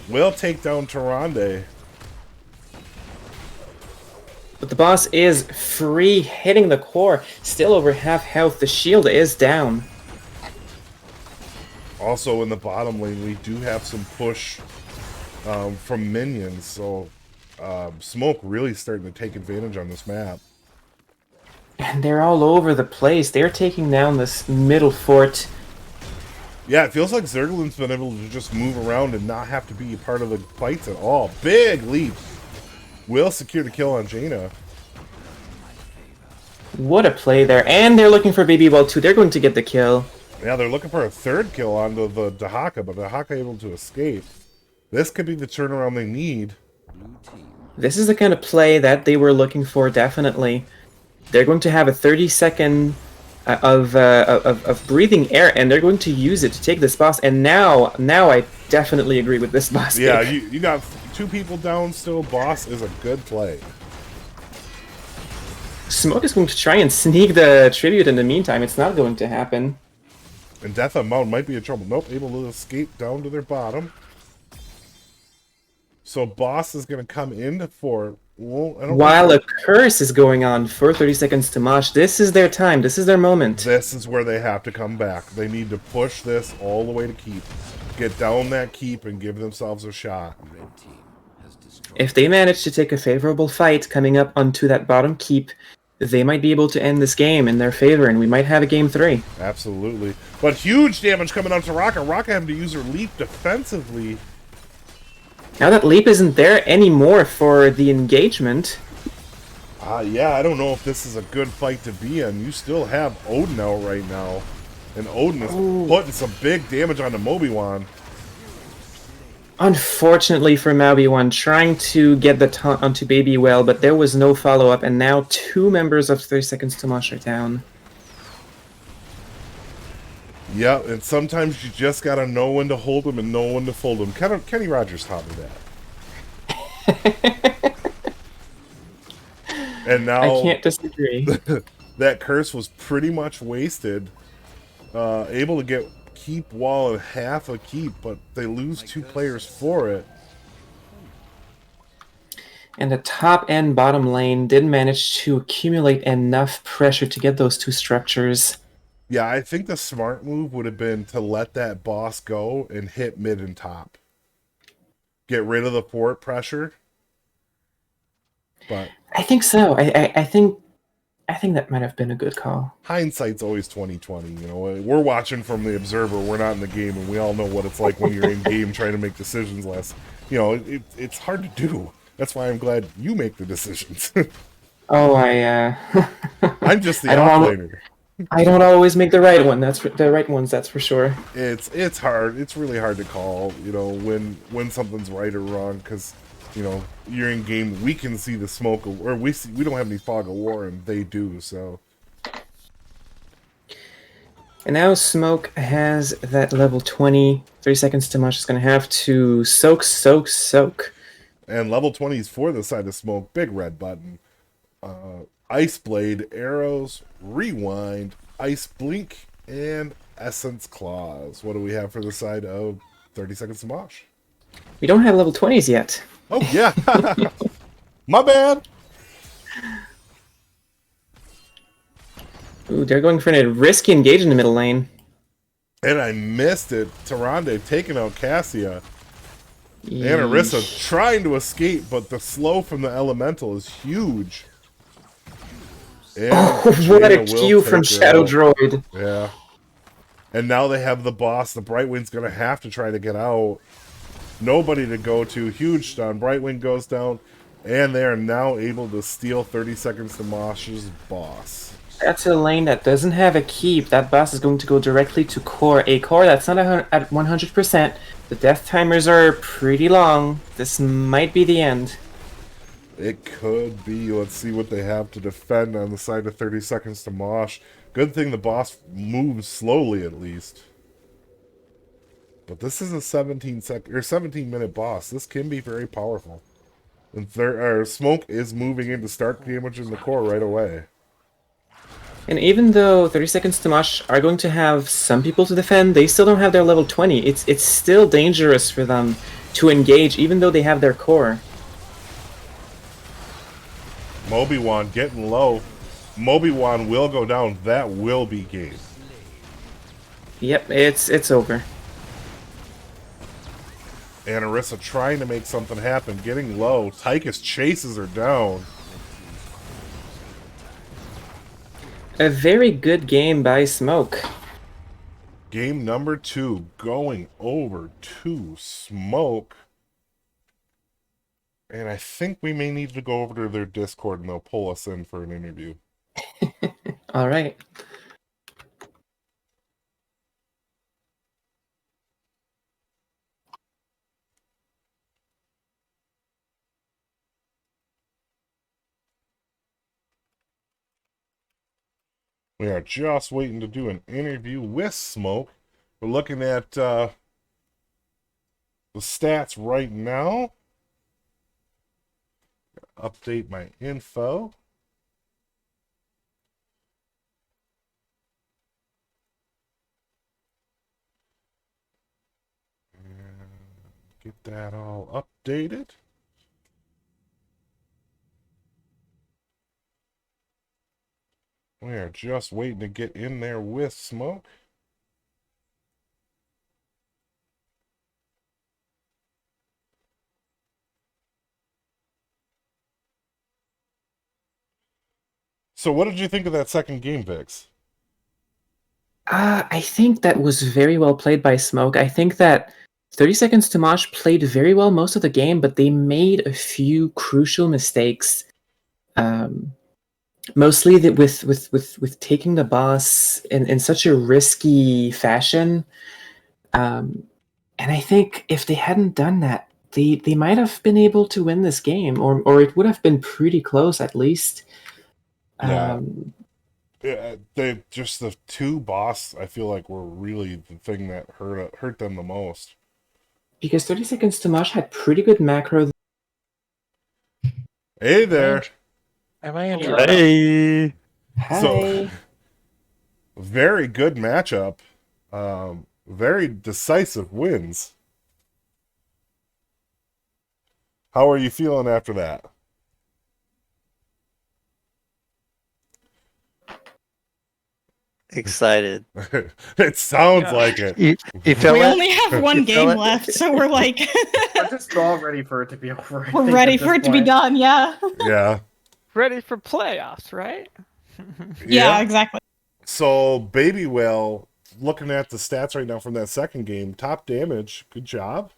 will take down Tyrande. But the boss is free, hitting the core. Still over half health. The shield is down. Also, in the bottom lane, we do have some push from minions, so Smoke really starting to take advantage on this map. And they're all over the place. They're taking down this middle fort. Yeah, it feels like Zerglin's been able to just move around and not have to be a part of the fights at all. Big leap. Will secure the kill on Jaina. What a play there. And they're looking for Baby Well too. They're going to get the kill. Yeah, they're looking for a third kill onto the Dahaka, but Dahaka able to escape. This could be the turnaround they need. This is the kind of play that they were looking for, definitely. They're going to have a 30-second of breathing air, and they're going to use it to take this boss. And now I definitely agree with this boss. Yeah, pick. you got 2 people down still. Boss is a good play. Smoke is going to try and sneak the tribute in the meantime. It's not going to happen. And Death on Mountain might be in trouble. Nope, able to escape down to their bottom. So Boss is going to come in for... Well, I don't While know. a curse is going on for 30 seconds to Mosh, this is their time. This is their moment. This is where they have to come back. They need to push this all the way to keep. Get down that keep and give themselves a shot. If they manage to take a favorable fight coming up onto that bottom keep, they might be able to end this game in their favor, and we might have a game 3. Absolutely. But huge damage coming out to Raka. Raka having to use her leap defensively. Now that leap isn't there anymore for the engagement. Yeah, I don't know if this is a good fight to be in. You still have Odin out right now. And Odin is putting some big damage onto Moby-Wan. Unfortunately for Maobi-Wan, trying to get the taunt onto Baby Well, but there was no follow-up, and now 2 members of 30 Seconds to Mosh are down. Yeah, and sometimes you just gotta know when to hold them and know when to fold them. Kenny Rogers taught me that. And now I can't disagree. that curse was pretty much wasted. Able to get keep wall and half a keep, but they lose 2 players for it. And the top and bottom lane did manage to accumulate enough pressure to get those 2 structures. Yeah, I think the smart move would have been to let that boss go and hit mid and top. Get rid of the fort pressure. But I think so. I think that might have been a good call. hindsight's always 20/20. You know, we're watching from the observer. We're not in the game, and we all know what it's like when you're in game trying to make decisions. It's hard to do. That's why I'm glad you make the decisions. Oh, I'm just the I don't offlaner. I don't always make the right one. That's the right ones. That's for sure. It's hard. It's really hard to call. You know, when something's right or wrong, because you're in game. We can see the smoke, or we don't have any fog of war, and they do. So. And now Smoke has that level 20. 30 seconds to Mosh is going to have to soak. And level 20 is for the side of Smoke. Big red button. Ice Blade, Arrows, Rewind, Ice Blink, and Essence Claws. What do we have for the side of 30 Seconds to Mosh? We don't have level 20s yet. Oh, yeah. My bad. Ooh, they're going for a risky engage in the middle lane. And I missed it. Tyrande taking out Cassia. And Yeesh. Orisa trying to escape, but the slow from the Elemental is huge. And Oh, Jaina what a will cue from take her Shadow out. Droid. Yeah. And now they have the boss. The Brightwing's going to have to try to get out. Nobody to go to. Huge stun. Brightwing goes down. And they are now able to steal 30 Seconds to Mosh's boss. That's a lane that doesn't have a keep. That boss is going to go directly to core. A core that's not at 100%. The death timers are pretty long. This might be the end. It could be. Let's see what they have to defend on the side of 30 Seconds to Mosh. Good thing the boss moves slowly at least. But this is a 17-minute boss. This can be very powerful. And Smoke is moving into start damage in the core right away. And even though 30 seconds to Mosh are going to have some people to defend, they still don't have their level 20. It's still dangerous for them to engage, even though they have their core. Moby-Wan getting low. Moby-Wan will go down. That will be game. Yep, it's over. And Arissa trying to make something happen, getting low. Tychus chases her down. A very good game by Smoke. Game number 2 going over to Smoke. And I think we may need to go over to their Discord and they'll pull us in for an interview. All right. We are just waiting to do an interview with Smoke. We're looking at the stats right now. Update my info. And get that all updated. We are just waiting to get in there with Smoke. So what did you think of that second game, Vix? I think that was very well played by Smoke. I think that 30 Seconds to Mosh played very well most of the game, but they made a few crucial mistakes. Mostly that with taking the boss in such a risky fashion. And I think if they hadn't done that, they might have been able to win this game, or it would have been pretty close at least. Yeah. They just the two boss I feel like were really the thing that hurt them the most. Because 30 Seconds to Mosh had pretty good macro. Hey there. Am I in? Hey. Hi. So very good matchup. Very decisive wins. How are you feeling after that? Excited. It sounds like it. You feel We it? only have one You feel game it? left, so we're like, We're just all ready for it to be over. I we're think, ready at for this it to be point. done. Yeah. Yeah. Ready for playoffs, right? Yeah, exactly. So Baby Whale, looking at the stats right now from that second game, top damage, good job.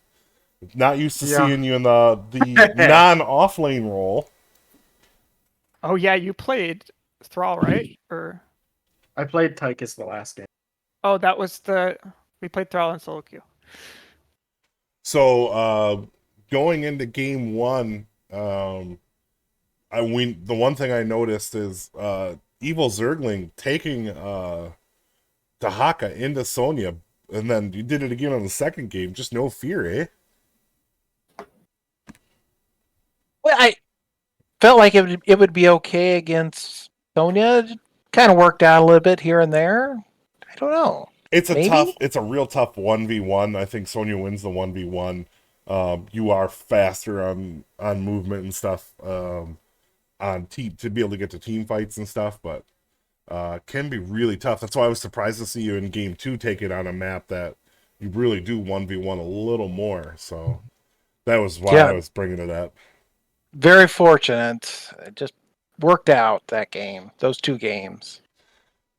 Not used to Yeah. seeing you in the non-off lane role. Oh yeah, you played Thrall, right? Or I played Tychus the last game. oh, that was we played Thrall and solo queue. So going into game 1, the one thing I noticed is Evil Zergling taking Dahaka into Sonya, and then you did it again on the second game. Just no fear, eh? Well, I felt like it would be okay against Sonya. Kind of worked out a little bit here and there. I don't know. It's a Maybe? it's a real tough 1v1. I think Sonya wins the 1v1. You are faster on movement and stuff, on team to be able to get to team fights and stuff, but can be really tough. That's why I was surprised to see you in game 2 take it on a map that you really do 1v1 a little more. So that was why Yeah. I was bringing it up. Very fortunate. It just worked out that game. Those two games.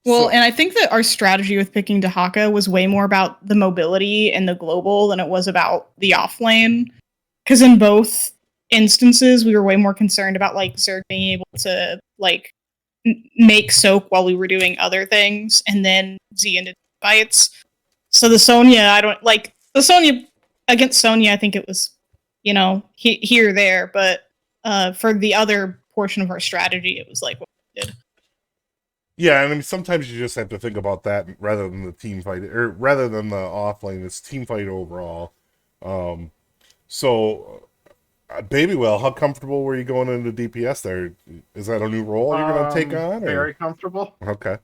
Well, So- and I think that our strategy with picking Dahaka was way more about the mobility and the global than it was about the off lane. Because in both instances, we were way more concerned about like Zerg being able to like make soak while we were doing other things, and then Z into fights. So the Sonya, I don't like the Sonya against Sonya. I think it was, here or there, but for the other portion of our strategy, it was like what we did. Yeah, and I mean sometimes you just have to think about that rather than the team fight, or rather than the off lane. It's team fight overall. Baby Well, how comfortable were you going into DPS there? Is that a new role you're going to take on? Or? Very comfortable. Okay.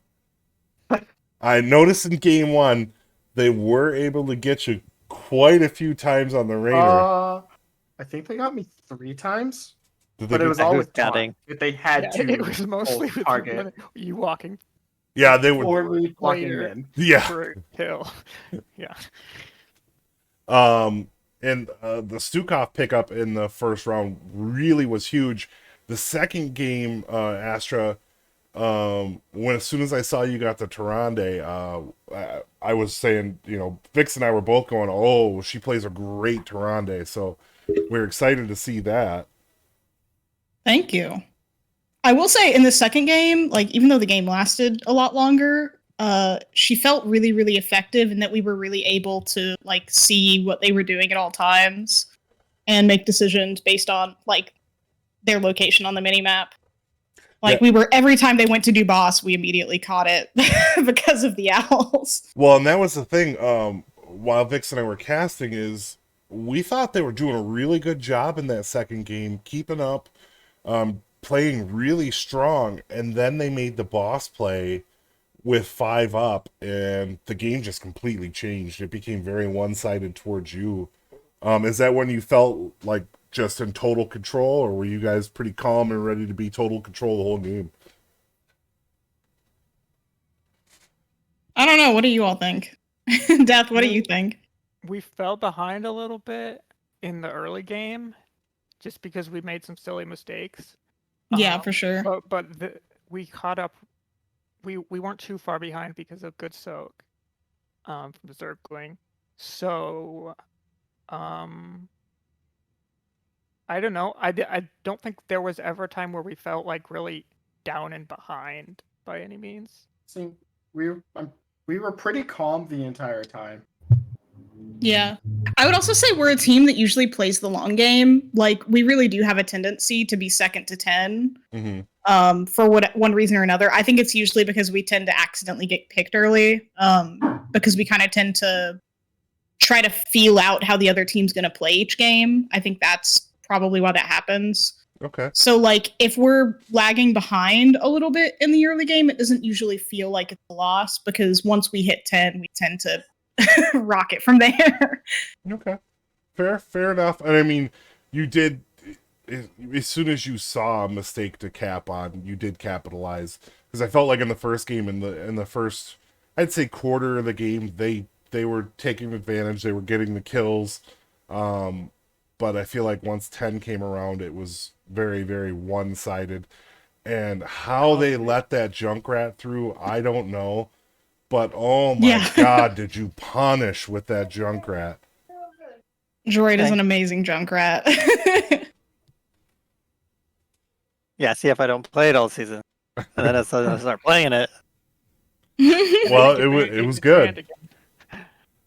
I noticed in game 1, they were able to get you quite a few times on the Raider. I think they got me 3 times, Did they but it get- was all with counting? taunt. If they had to, It was mostly hold with target you walking yeah, they would. or me walking Later. in. Yeah. for a hill. Yeah. And the Stukov pickup in the first round really was huge. The second game, Astra, when as soon as I saw you got the Tyrande, I was saying, Vix and I were both going, oh, she plays a great Tyrande. So we're excited to see that. Thank you. I will say in the second game, like even though the game lasted a lot longer, she felt really, really effective in that we were really able to like see what they were doing at all times and make decisions based on like their location on the minimap. Like we were every time they went to do boss, we immediately caught it because of the owls. Well, and that was the thing. While Vix and I were casting, is we thought they were doing a really good job in that second game, keeping up, playing really strong, and then they made the boss play with 5 up, and the game just completely changed. It became very one-sided towards you. Is that when you felt like just in total control, or were you guys pretty calm and ready to be total control the whole game? I don't know. What do you all think? Death, what do you think? We fell behind a little bit in the early game just because we made some silly mistakes. Yeah, for sure. But we caught up. We weren't too far behind because of good soak from the Zergling. So I don't know. I don't think there was ever a time where we felt like really down and behind by any means. See, we were pretty calm the entire time. Yeah. I would also say we're a team that usually plays the long game. Like, we really do have a tendency to be second to 10. Mm-hmm. For one reason or another. I think it's usually because we tend to accidentally get picked early. Because we kind of tend to try to feel out how the other team's going to play each game. I think that's probably why that happens. Okay. So, like, if we're lagging behind a little bit in the early game, it doesn't usually feel like it's a loss, because once we hit 10, we tend to rocket from there. Okay. Fair enough. And I mean, you did, as soon as you saw a mistake to cap on, you did capitalize. Because I felt like in the first game, in the first, I'd say quarter of the game, they were taking advantage, they were getting the kills. But I feel like once 10 came around, it was very, very one-sided. And how they let that Junkrat through, I don't know. But oh my god, did you punish with that Junkrat? Droid is an amazing Junkrat. Yeah, see if I don't play it all season. And then I start playing it. Well, it was good.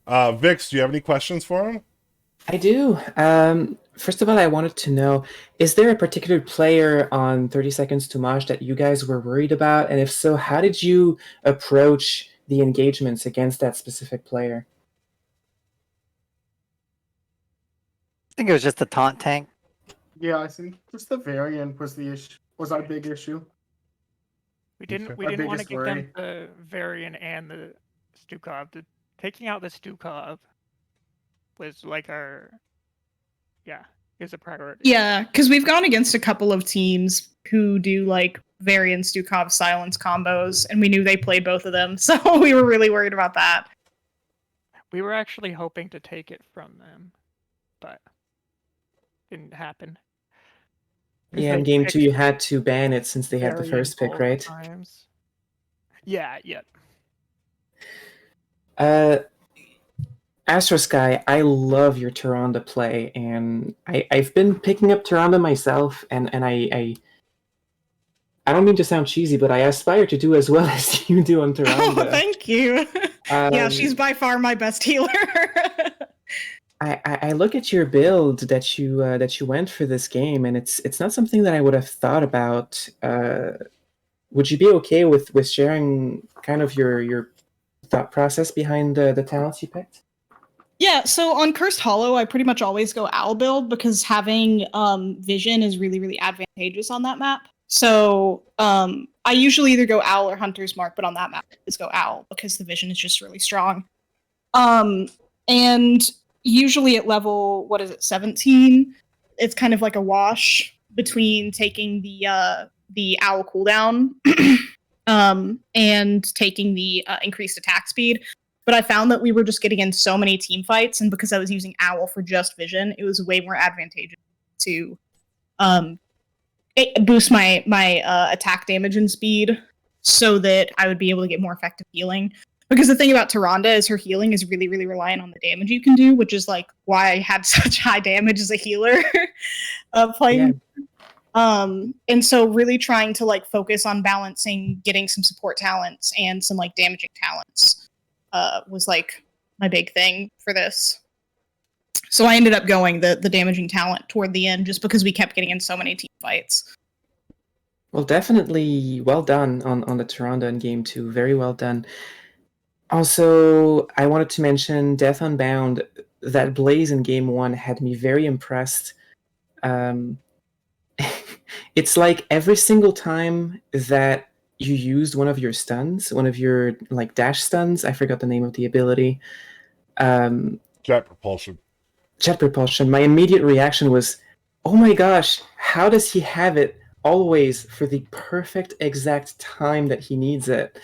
Vix, do you have any questions for him? I do. First of all, I wanted to know, is there a particular player on 30 Seconds to Mosh that you guys were worried about? And if so, how did you approach the engagements against that specific player? I think it was just the taunt tank. Yeah, I think just the variant was the issue. Was our big issue. We didn't want to give them the variant and the Stukov. Taking out the Stukov was like is a priority. Yeah, because we've gone against a couple of teams who do like variant Stukov silence combos, and we knew they played both of them, so we were really worried about that. We were actually hoping to take it from them, but didn't happen. Yeah, in game 2 you had to ban it since they had the first pick, right? Times. Yeah. Astro Sky, I love your Tyrande play, and I've been picking up Tyrande myself, and I don't mean to sound cheesy, but I aspire to do as well as you do on Tyrande. Oh, thank you. Yeah, she's by far my best healer. I look at your build that you went for this game, and it's not something that I would have thought about. Would you be okay with sharing kind of your thought process behind the talents you picked? Yeah, so on Cursed Hollow, I pretty much always go Owl build because having vision is really, really advantageous on that map. So I usually either go Owl or Hunter's Mark, but on that map, I just go Owl because the vision is just really strong. And usually at level, 17, it's kind of like a wash between taking the Owl cooldown and taking the increased attack speed. But I found that we were just getting in so many team fights, and because I was using Owl for just vision, it was way more advantageous to boost my attack damage and speed so that I would be able to get more effective healing. Because the thing about Tyrande is her healing is really, really reliant on the damage you can do, which is like why I had such high damage as a healer playing. Yeah. And so really trying to like focus on balancing getting some support talents and some like damaging talents was like my big thing for this. So I ended up going the damaging talent toward the end just because we kept getting in so many team fights. Well, definitely well done on the Tyrande in Game 2. Very well done. Also, I wanted to mention Death Unbound. That Blaze in Game 1 had me very impressed. It's like every single time that you used one of your stuns, one of your like dash stuns, I forgot the name of the ability. Jet propulsion. Jet propulsion. My immediate reaction was, oh my gosh, how does he have it always for the perfect exact time that he needs it?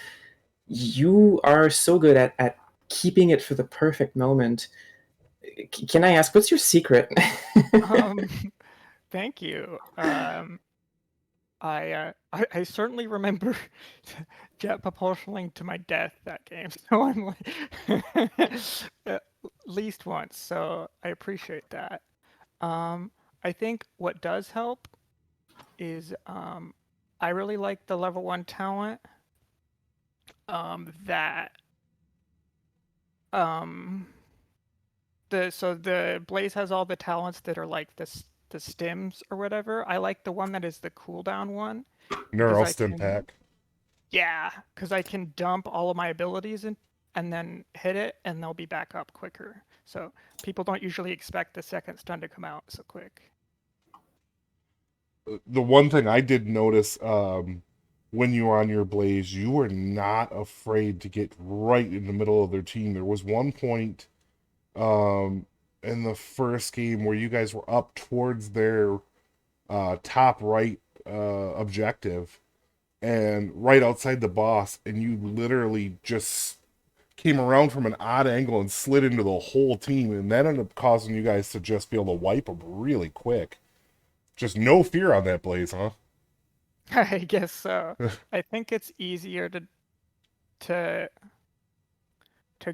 You are so good at keeping it for the perfect moment. Can I ask, what's your secret? Thank you. I certainly remember jet propulsioning to my death that game, so I'm like at least once. So I appreciate that. I think what does help is I really like the level 1 talent. The Blaze has all the talents that are like the stims or whatever. I like the one that is the cooldown one. Neural stim pack. Yeah, because I can dump all of my abilities in, and then hit it, and they'll be back up quicker. So people don't usually expect the second stun to come out so quick. The one thing I did notice when you were on your Blaze, you were not afraid to get right in the middle of their team. There was one point in the first game where you guys were up towards their top right objective and right outside the boss, and you literally just came around from an odd angle and slid into the whole team, and that ended up causing you guys to just be able to wipe them really quick. Just no fear on that Blaze, huh? I guess so. I think it's easier to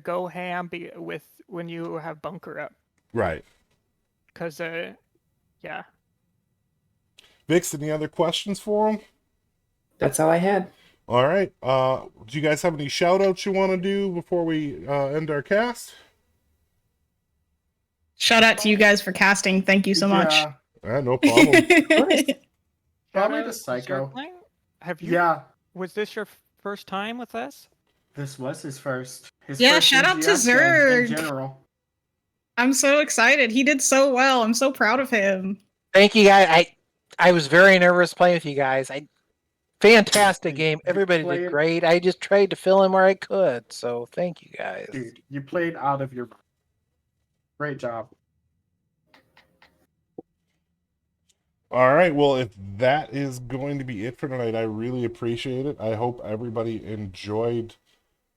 go ham with when you have bunker up. Right. Because yeah. Vix, any other questions for him? That's all I had. All right. Do you guys have any shout outs you want to do before we end our cast? Shout out to you guys for casting. Thank you so much. No problem. Probably the Psycho. Have you? Yeah. Was this your first time with us? This was his first. Shout out to Zerg. In general. I'm so excited. He did so well. I'm so proud of him. Thank you, guys. I was very nervous playing with you guys. Fantastic game. Everybody did great. I just tried to fill in where I could. So thank you guys. Dude, you played out of your. Great job. All right, well, if that is going to be it for tonight, I really appreciate it. I hope everybody enjoyed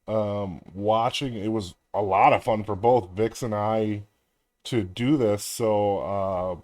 watching. It was a lot of fun for both Vix and I to do this, so